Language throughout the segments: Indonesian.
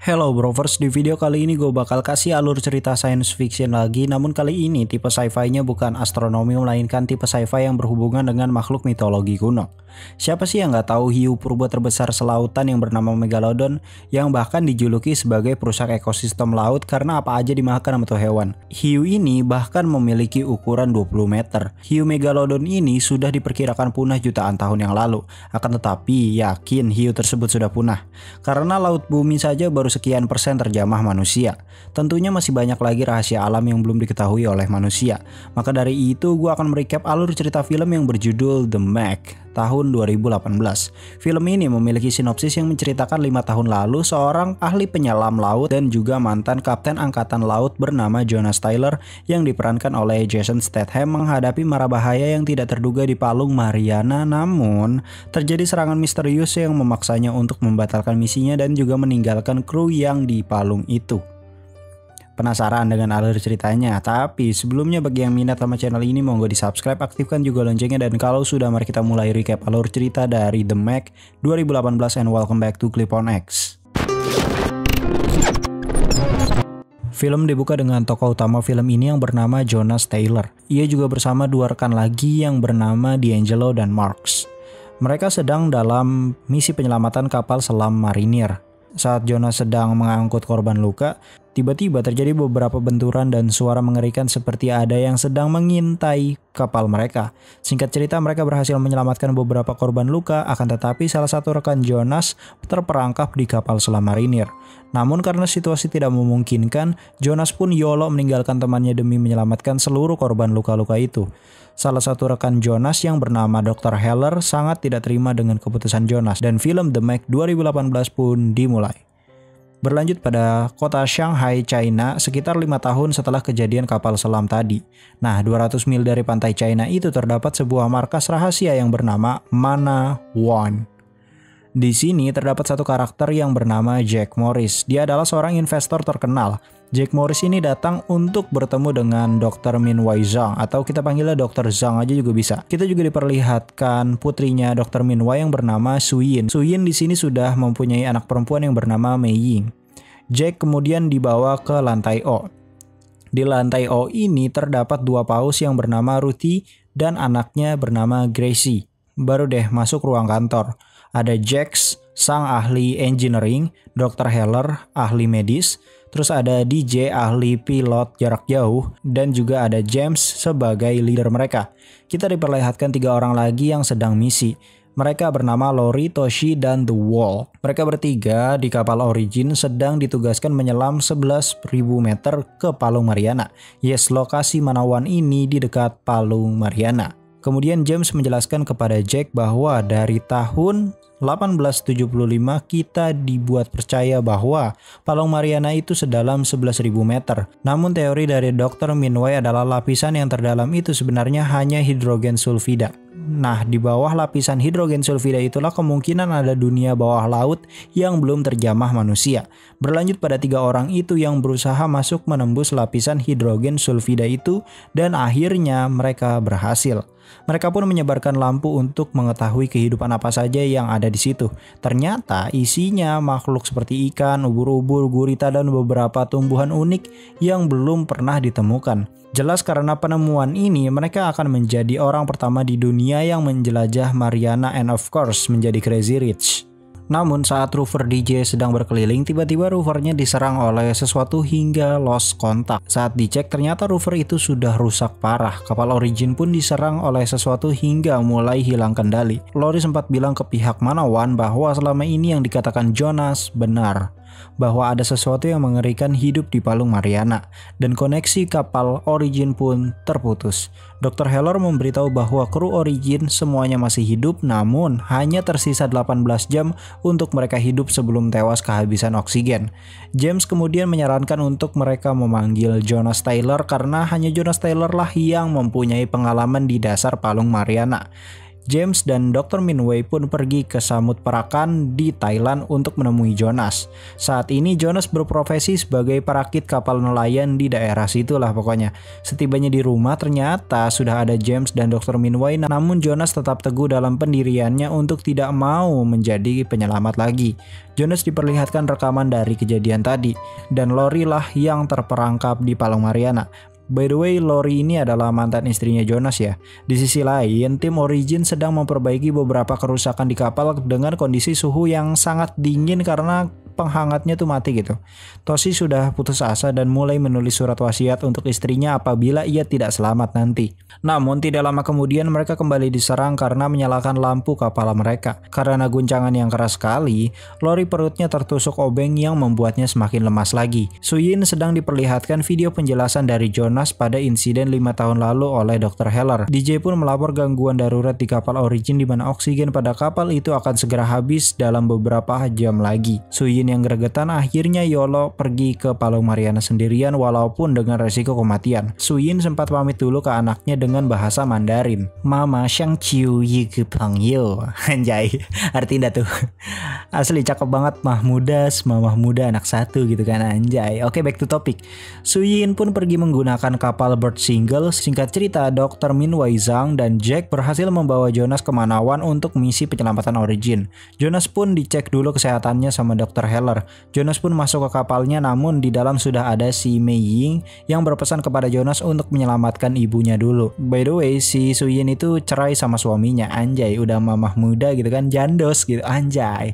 Hello Brovers, di video kali ini gue bakal kasih alur cerita science fiction lagi. Namun kali ini tipe sci-fi-nya bukan astronomi, melainkan tipe sci-fi yang berhubungan dengan makhluk mitologi kuno. Siapa sih yang nggak tahu hiu purba terbesar selautan yang bernama Megalodon, yang bahkan dijuluki sebagai perusak ekosistem laut karena apa aja dimakan sama tuh hewan. Hiu ini bahkan memiliki ukuran 20 meter. Hiu Megalodon ini sudah diperkirakan punah jutaan tahun yang lalu. Akan tetapi yakin hiu tersebut sudah punah, karena laut bumi saja baru sekian persen terjamah manusia. Tentunya masih banyak lagi rahasia alam yang belum diketahui oleh manusia. Maka dari itu gue akan merecap alur cerita film yang berjudul The Meg tahun 2018. Film ini memiliki sinopsis yang menceritakan 5 tahun lalu seorang ahli penyelam laut dan juga mantan kapten angkatan laut bernama Jonas Tyler yang diperankan oleh Jason Statham menghadapi mara bahaya yang tidak terduga di Palung Mariana. Namun terjadi serangan misterius yang memaksanya untuk membatalkan misinya dan juga meninggalkan kru yang di palung itu. Penasaran dengan alur ceritanya? Tapi sebelumnya bagi yang minat sama channel ini, monggo di subscribe, aktifkan juga loncengnya, dan kalau sudah mari kita mulai recap alur cerita dari The Meg 2018 and welcome back to Clip on X. Film dibuka dengan tokoh utama film ini yang bernama Jonas Taylor. Ia juga bersama dua rekan lagi yang bernama D'Angelo dan Marks. Mereka sedang dalam misi penyelamatan kapal selam marinir. Saat Jonas sedang mengangkut korban luka, tiba-tiba terjadi beberapa benturan dan suara mengerikan seperti ada yang sedang mengintai kapal mereka. Singkat cerita, mereka berhasil menyelamatkan beberapa korban luka, akan tetapi salah satu rekan Jonas terperangkap di kapal selam marinir. Namun karena situasi tidak memungkinkan, Jonas pun YOLO meninggalkan temannya demi menyelamatkan seluruh korban luka-luka itu. Salah satu rekan Jonas yang bernama Dr. Heller sangat tidak terima dengan keputusan Jonas, dan film The Meg 2018 pun dimulai. Berlanjut pada kota Shanghai, China, sekitar 5 tahun setelah kejadian kapal selam tadi. Nah, 200 mil dari pantai China itu terdapat sebuah markas rahasia yang bernama Mana One. Di sini terdapat satu karakter yang bernama Jack Morris. Dia adalah seorang investor terkenal. Jack Morris ini datang untuk bertemu dengan Dr. Minwei Zhang, atau kita panggilnya Dr. Zhang aja juga bisa. Kita juga diperlihatkan putrinya Dr. Minwei yang bernama Suyin. Suyin di sini sudah mempunyai anak perempuan yang bernama Mei Ying. Jack kemudian dibawa ke lantai O. Di lantai O ini terdapat dua paus yang bernama Ruthie dan anaknya bernama Gracie. Baru deh masuk ruang kantor. Ada Jax, sang ahli engineering, Dr. Heller, ahli medis, terus ada DJ, ahli pilot jarak jauh, dan juga ada James sebagai leader mereka. Kita diperlihatkan 3 orang lagi yang sedang misi. Mereka bernama Lori, Toshi, dan The Wall. Mereka bertiga di kapal Origin sedang ditugaskan menyelam 11.000 meter ke Palung Mariana. Yes, lokasi Manawan ini di dekat Palung Mariana. Kemudian James menjelaskan kepada Jack bahwa dari tahun 1875 kita dibuat percaya bahwa Palung Mariana itu sedalam 11.000 meter. Namun teori dari Dr. Minwei adalah lapisan yang terdalam itu sebenarnya hanya hidrogen sulfida. Nah, di bawah lapisan hidrogen sulfida itulah kemungkinan ada dunia bawah laut yang belum terjamah manusia. Berlanjut pada 3 orang itu yang berusaha masuk menembus lapisan hidrogen sulfida itu, dan akhirnya mereka berhasil. Mereka pun menyebarkan lampu untuk mengetahui kehidupan apa saja yang ada di situ. Ternyata isinya makhluk seperti ikan, ubur-ubur, gurita, dan beberapa tumbuhan unik yang belum pernah ditemukan. Jelas karena penemuan ini mereka akan menjadi orang pertama di dunia yang menjelajah Mariana and of course menjadi Crazy Rich. Namun saat rover DJ sedang berkeliling, tiba-tiba rovernya diserang oleh sesuatu hingga lost kontak. Saat dicek ternyata rover itu sudah rusak parah. Kapal Origin pun diserang oleh sesuatu hingga mulai hilang kendali. Lori sempat bilang ke pihak Manawan bahwa selama ini yang dikatakan Jonas benar, bahwa ada sesuatu yang mengerikan hidup di Palung Mariana, dan koneksi kapal Origin pun terputus. Dr. Heller memberitahu bahwa kru Origin semuanya masih hidup, namun hanya tersisa 18 jam untuk mereka hidup sebelum tewas kehabisan oksigen. James kemudian menyarankan untuk mereka memanggil Jonas Taylor karena hanya Jonas Taylor lah yang mempunyai pengalaman di dasar Palung Mariana. James dan Dr. Minway pun pergi ke Samut Parakan di Thailand untuk menemui Jonas. Saat ini Jonas berprofesi sebagai perakit kapal nelayan di daerah situlah pokoknya. Setibanya di rumah ternyata sudah ada James dan Dr. Minway, namun Jonas tetap teguh dalam pendiriannya untuk tidak mau menjadi penyelamat lagi. Jonas diperlihatkan rekaman dari kejadian tadi, dan Lori lah yang terperangkap di Palung Mariana. By the way, Lori ini adalah mantan istrinya Jonas ya. Di sisi lain, tim Origin sedang memperbaiki beberapa kerusakan di kapal dengan kondisi suhu yang sangat dingin karena penghangatnya tuh mati gitu. Toshi sudah putus asa dan mulai menulis surat wasiat untuk istrinya apabila ia tidak selamat nanti. Namun tidak lama kemudian mereka kembali diserang karena menyalakan lampu kapal mereka. Karena guncangan yang keras sekali, Lori perutnya tertusuk obeng yang membuatnya semakin lemas lagi. Suyin sedang diperlihatkan video penjelasan dari Jonas pada insiden 5 tahun lalu oleh Dr. Heller. DJ pun melapor gangguan darurat di kapal Origin di mana oksigen pada kapal itu akan segera habis dalam beberapa jam lagi. Suyin yang gregetan akhirnya YOLO pergi ke Palung Mariana sendirian walaupun dengan resiko kematian. Suyin sempat pamit dulu ke anaknya dengan bahasa Mandarin. Mama Shang Chiu Yi Ge Pang Yo. Anjay, artinya tuh. Asli cakep banget, mah muda anak satu gitu kan, anjay. Oke, back to topic. Suyin pun pergi menggunakan kapal Bird Single. Singkat cerita, Dr. Minway Zhang dan Jack berhasil membawa Jonas ke Manawan untuk misi penyelamatan Origin. Jonas pun dicek dulu kesehatannya sama Dr. Heller. Jonas pun masuk ke kapalnya, namun di dalam sudah ada si Mei Ying yang berpesan kepada Jonas untuk menyelamatkan ibunya dulu. By the way, si Suyin itu cerai sama suaminya, anjay, udah mamah muda gitu kan, jandos gitu, anjay.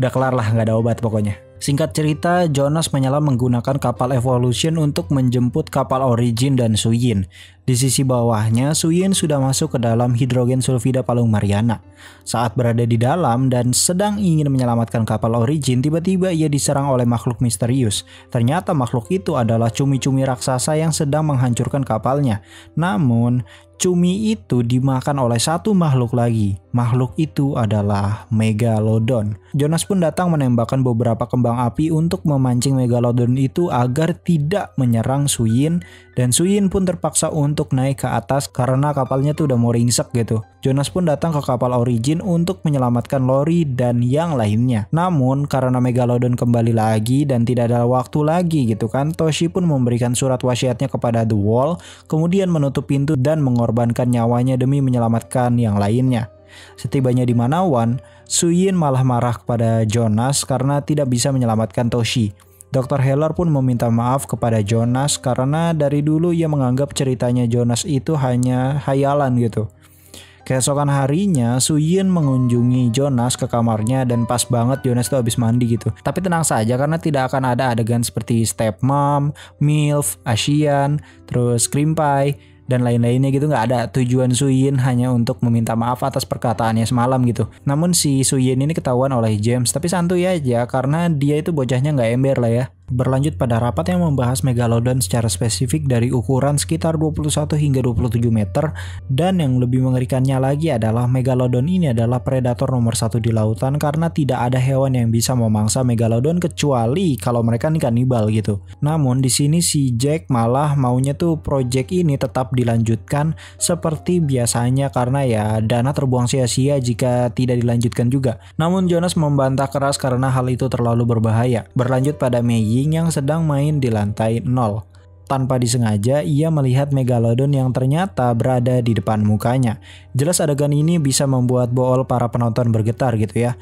Udah kelar lah, nggak ada obat pokoknya. Singkat cerita, Jonas menyelam menggunakan kapal Evolution untuk menjemput kapal Origin dan Suyin. Di sisi bawahnya, Suyin sudah masuk ke dalam hidrogen sulfida Palung Mariana. Saat berada di dalam dan sedang ingin menyelamatkan kapal Origin, tiba-tiba ia diserang oleh makhluk misterius. Ternyata makhluk itu adalah cumi-cumi raksasa yang sedang menghancurkan kapalnya. Namun, cumi itu dimakan oleh satu makhluk lagi. Makhluk itu adalah Megalodon. Jonas pun datang menembakkan beberapa kembang api untuk memancing Megalodon itu agar tidak menyerang Suyin, dan Suyin pun terpaksa untuk naik ke atas karena kapalnya tuh udah mau ringsek gitu. Jonas pun datang ke kapal Origin untuk menyelamatkan Lori dan yang lainnya. Namun karena Megalodon kembali lagi dan tidak ada waktu lagi gitu kan, Toshi pun memberikan surat wasiatnya kepada The Wall, kemudian menutup pintu dan mengorbankan nyawanya demi menyelamatkan yang lainnya. Setibanya di Manawan, Suyin malah marah kepada Jonas karena tidak bisa menyelamatkan Toshi. Dr. Heller pun meminta maaf kepada Jonas karena dari dulu ia menganggap ceritanya Jonas itu hanya hayalan gitu. Keesokan harinya, Suyin mengunjungi Jonas ke kamarnya dan pas banget Jonas tuh habis mandi gitu. Tapi tenang saja karena tidak akan ada adegan seperti stepmom, MILF, Asian, terus cream pie, dan lain-lainnya gitu, nggak ada. Tujuan Suyin hanya untuk meminta maaf atas perkataannya semalam gitu. Namun si Suyin ini ketahuan oleh James, tapi santuy aja karena dia itu bocahnya nggak ember lah ya. Berlanjut pada rapat yang membahas Megalodon secara spesifik dari ukuran sekitar 21 hingga 27 meter, dan yang lebih mengerikannya lagi adalah Megalodon ini adalah predator nomor 1 di lautan karena tidak ada hewan yang bisa memangsa Megalodon kecuali kalau mereka nih kanibal gitu. Namun di sini si Jack malah maunya tuh project ini tetap dilanjutkan seperti biasanya karena ya dana terbuang sia-sia jika tidak dilanjutkan juga. Namun Jonas membantah keras karena hal itu terlalu berbahaya. Berlanjut pada Mei yang sedang main di lantai 0. Tanpa disengaja, ia melihat Megalodon yang ternyata berada di depan mukanya. Jelas adegan ini bisa membuat bool para penonton bergetar gitu ya.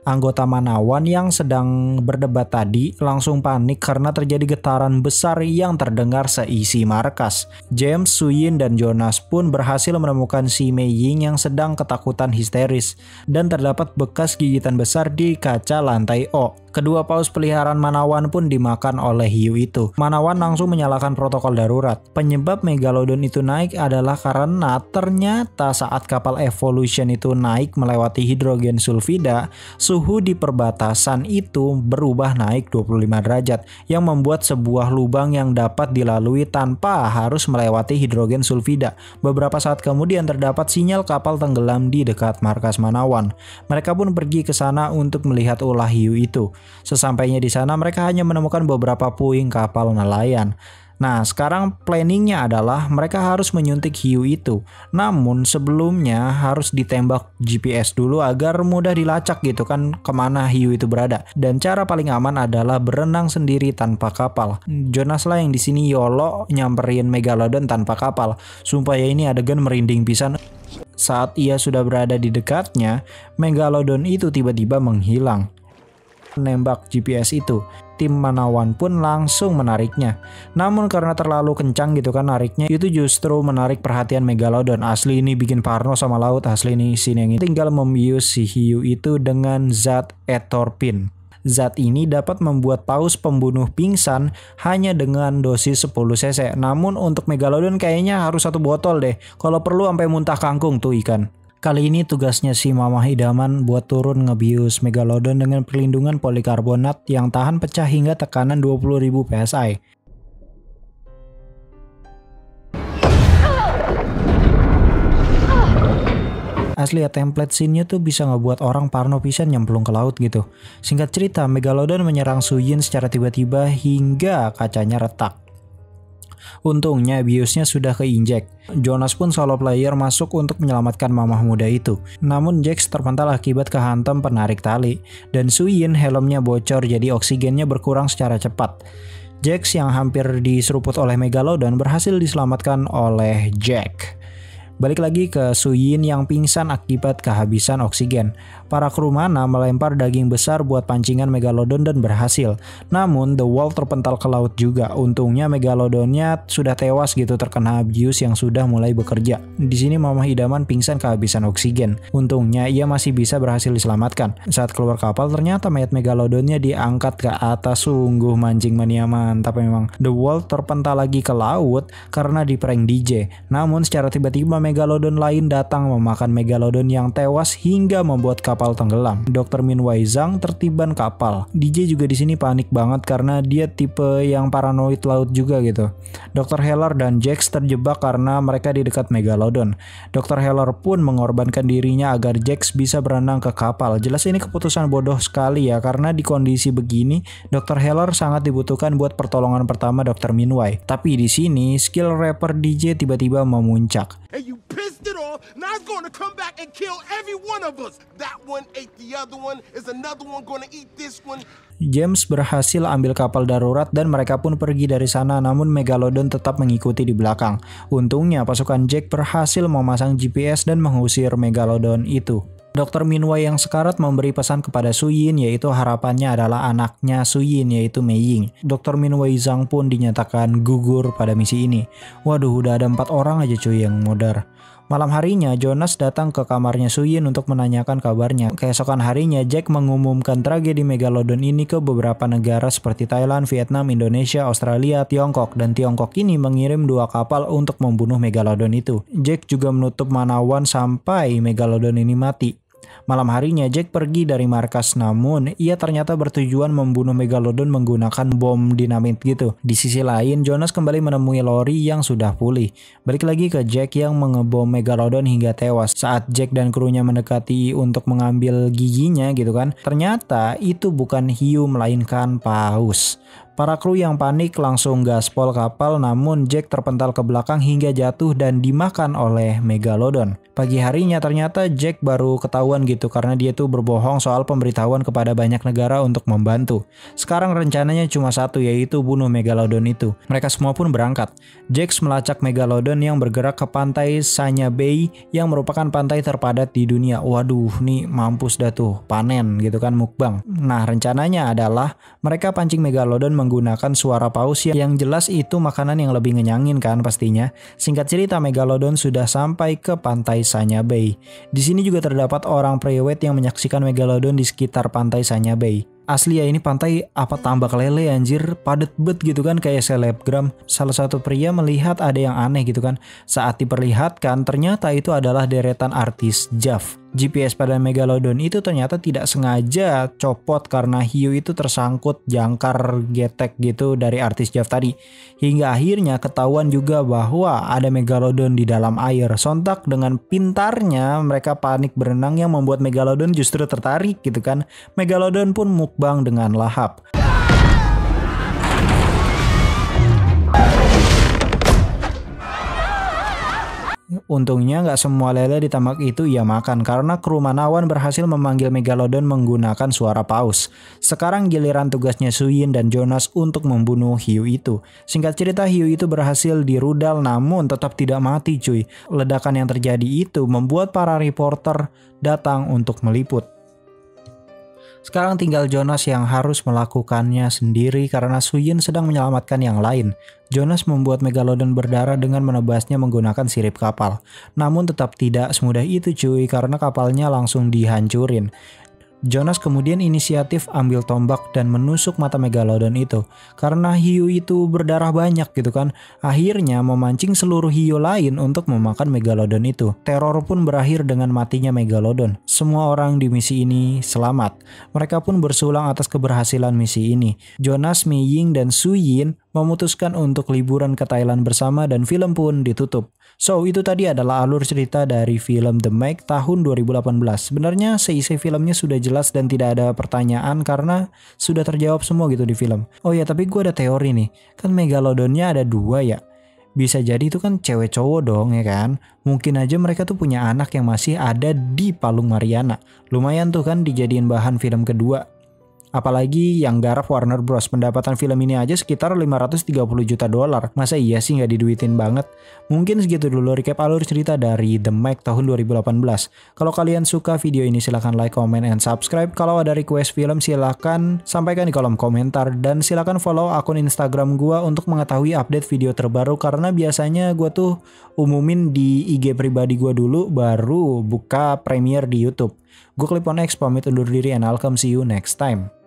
Anggota Manawan yang sedang berdebat tadi langsung panik karena terjadi getaran besar yang terdengar seisi markas. James, Suyin, dan Jonas pun berhasil menemukan si Mei Ying yang sedang ketakutan histeris, dan terdapat bekas gigitan besar di kaca lantai O. Kedua paus peliharaan Manawan pun dimakan oleh hiu itu. Manawan langsung menyalakan protokol darurat. Penyebab Megalodon itu naik adalah karena ternyata saat kapal Evolution itu naik melewati hidrogen sulfida, suhu di perbatasan itu berubah naik 25 derajat yang membuat sebuah lubang yang dapat dilalui tanpa harus melewati hidrogen sulfida. Beberapa saat kemudian terdapat sinyal kapal tenggelam di dekat markas Manawan. Mereka pun pergi ke sana untuk melihat ulah hiu itu. Sesampainya di sana mereka hanya menemukan beberapa puing kapal nelayan. Nah, sekarang planningnya adalah mereka harus menyuntik hiu itu. Namun sebelumnya harus ditembak GPS dulu agar mudah dilacak gitu kan kemana hiu itu berada. Dan cara paling aman adalah berenang sendiri tanpa kapal. Jonas lah yang di sini YOLO nyamperin Megalodon tanpa kapal. Sumpah ya, ini adegan merinding pisan. Saat ia sudah berada di dekatnya, Megalodon itu tiba-tiba menghilang. Menembak GPS itu, tim Manawan pun langsung menariknya. Namun karena terlalu kencang gitu kan nariknya, itu justru menarik perhatian Megalodon. Asli ini bikin parno sama laut, asli ini scene yang ini. Tinggal membius si hiu itu dengan zat etorpin. Zat ini dapat membuat paus pembunuh pingsan hanya dengan dosis 10 cc. Namun untuk Megalodon kayaknya harus 1 botol deh. Kalau perlu sampai muntah kangkung tuh ikan. Kali ini tugasnya si Mamah Idaman buat turun ngebius Megalodon dengan perlindungan polikarbonat yang tahan pecah hingga tekanan 20.000 psi. Asli ya, template scene-nya tuh bisa ngebuat orang parno pisan nyemplung ke laut gitu. Singkat cerita, Megalodon menyerang Suyin secara tiba-tiba hingga kacanya retak. Untungnya biusnya sudah keinjek. Jonas pun solo player masuk untuk menyelamatkan mamah muda itu. Namun Jax terpental akibat kehantam penarik tali. Dan Suyin helmnya bocor jadi oksigennya berkurang secara cepat. Jax yang hampir diseruput oleh Megalodon berhasil diselamatkan oleh Jack. Balik lagi ke Suyin yang pingsan akibat kehabisan oksigen. Para kru Mana melempar daging besar buat pancingan Megalodon dan berhasil. Namun The Wall terpental ke laut juga. Untungnya Megalodonnya sudah tewas gitu terkena abuse yang sudah mulai bekerja. Di sini Mamah Idaman pingsan kehabisan oksigen. Untungnya ia masih bisa berhasil diselamatkan. Saat keluar kapal ternyata mayat Megalodonnya diangkat ke atas. Sungguh mancing mania mantap memang. The Wall terpental lagi ke laut karena diprank DJ. Namun secara tiba-tiba Megalodon lain datang memakan Megalodon yang tewas hingga membuat kapal tenggelam. Dr. Min Wai Zhang tertiban kapal. DJ juga di sini panik banget karena dia tipe yang paranoid laut juga gitu. Dr. Heller dan Jax terjebak karena mereka di dekat Megalodon. Dr. Heller pun mengorbankan dirinya agar Jax bisa berenang ke kapal. Jelas ini keputusan bodoh sekali ya, karena di kondisi begini Dr. Heller sangat dibutuhkan buat pertolongan pertama Dr. Min Wai. Tapi di sini skill rapper DJ tiba-tiba memuncak. And you pissed it off. Now it's going to come back and kill every one of us. That one ate the other one. Is another one going to eat this one? James berhasil ambil kapal darurat dan mereka pun pergi dari sana, namun Megalodon tetap mengikuti di belakang. Untungnya pasukan Jack berhasil memasang GPS dan mengusir Megalodon itu. Dr. Min Wai yang sekarat memberi pesan kepada Suyin, yaitu harapannya adalah anaknya Suyin yaitu Mei Ying. Dr. Min Wai Zhang pun dinyatakan gugur pada misi ini. Waduh, udah ada 4 orang aja cuy yang modar. Malam harinya Jonas datang ke kamarnya Suyin untuk menanyakan kabarnya. Keesokan harinya Jack mengumumkan tragedi Megalodon ini ke beberapa negara seperti Thailand, Vietnam, Indonesia, Australia, Tiongkok. Dan Tiongkok ini mengirim 2 kapal untuk membunuh Megalodon itu. Jack juga menutup Manawan sampai Megalodon ini mati. Malam harinya Jack pergi dari markas, namun ia ternyata bertujuan membunuh Megalodon menggunakan bom dinamit gitu. Di sisi lain Jonas kembali menemui Lori yang sudah pulih. Balik lagi ke Jack yang mengebom Megalodon hingga tewas. Saat Jack dan krunya mendekati untuk mengambil giginya gitu kan, ternyata itu bukan hiu melainkan paus. Para kru yang panik langsung gaspol kapal, namun Jack terpental ke belakang hingga jatuh dan dimakan oleh Megalodon. Pagi harinya ternyata Jack baru ketahuan gitu karena dia tuh berbohong soal pemberitahuan kepada banyak negara untuk membantu. Sekarang rencananya cuma satu, yaitu bunuh Megalodon itu. Mereka semua pun berangkat. Jack melacak Megalodon yang bergerak ke pantai Sanya Bay yang merupakan pantai terpadat di dunia. Waduh, nih mampus dah tuh, panen gitu kan, mukbang. Nah, rencananya adalah mereka pancing Megalodon menggunakan suara paus yang jelas itu makanan yang lebih ngenyangin kan pastinya. Singkat cerita Megalodon sudah sampai ke pantai Sanya Bay. Di sini juga terdapat orang prewed yang menyaksikan Megalodon di sekitar pantai Sanya Bay. Asli ya, ini pantai apa tambak lele anjir, padet bet gitu kan kayak selebgram. Salah satu pria melihat ada yang aneh gitu kan. Saat diperlihatkan ternyata itu adalah deretan artis JAV. GPS pada Megalodon itu ternyata tidak sengaja copot karena hiu itu tersangkut jangkar getek gitu dari artis JAV tadi. Hingga akhirnya ketahuan juga bahwa ada Megalodon di dalam air. Sontak dengan pintarnya mereka panik berenang yang membuat Megalodon justru tertarik gitu kan. Megalodon pun mukbang dengan lahap. Untungnya nggak semua lele di tambak itu ia makan karena kru Manawan berhasil memanggil Megalodon menggunakan suara paus. Sekarang giliran tugasnya Suyin dan Jonas untuk membunuh hiu itu. Singkat cerita, hiu itu berhasil dirudal namun tetap tidak mati cuy. Ledakan yang terjadi itu membuat para reporter datang untuk meliput. Sekarang tinggal Jonas yang harus melakukannya sendiri karena Suyin sedang menyelamatkan yang lain. Jonas membuat Megalodon berdarah dengan menebasnya menggunakan sirip kapal. Namun tetap tidak semudah itu cuy karena kapalnya langsung dihancurin. Jonas kemudian inisiatif ambil tombak dan menusuk mata Megalodon itu. Karena hiu itu berdarah banyak gitu kan. Akhirnya memancing seluruh hiu lain untuk memakan Megalodon itu. Teror pun berakhir dengan matinya Megalodon. Semua orang di misi ini selamat. Mereka pun bersulang atas keberhasilan misi ini. Jonas, Mei Ying, dan Suyin memutuskan untuk liburan ke Thailand bersama dan film pun ditutup. So, itu tadi adalah alur cerita dari film The Meg tahun 2018. Sebenarnya seisi filmnya sudah jelas dan tidak ada pertanyaan karena sudah terjawab semua gitu di film. Oh ya, tapi gue ada teori nih. Kan Megalodonnya ada 2 ya. Bisa jadi itu kan cewek cowok dong ya kan. Mungkin aja mereka tuh punya anak yang masih ada di Palung Mariana. Lumayan tuh kan dijadiin bahan film kedua. Apalagi yang garap Warner Bros. Pendapatan film ini aja sekitar 530 juta dolar. Masa iya sih nggak diduitin banget? Mungkin segitu dulu recap alur cerita dari The Meg tahun 2018. Kalau kalian suka video ini silahkan like, comment, and subscribe. Kalau ada request film silahkan sampaikan di kolom komentar. Dan silahkan follow akun Instagram gua untuk mengetahui update video terbaru. Karena biasanya gua tuh umumin di IG pribadi gua dulu baru buka premiere di YouTube. Gue Clip on X pamit undur diri and I'll come see you next time.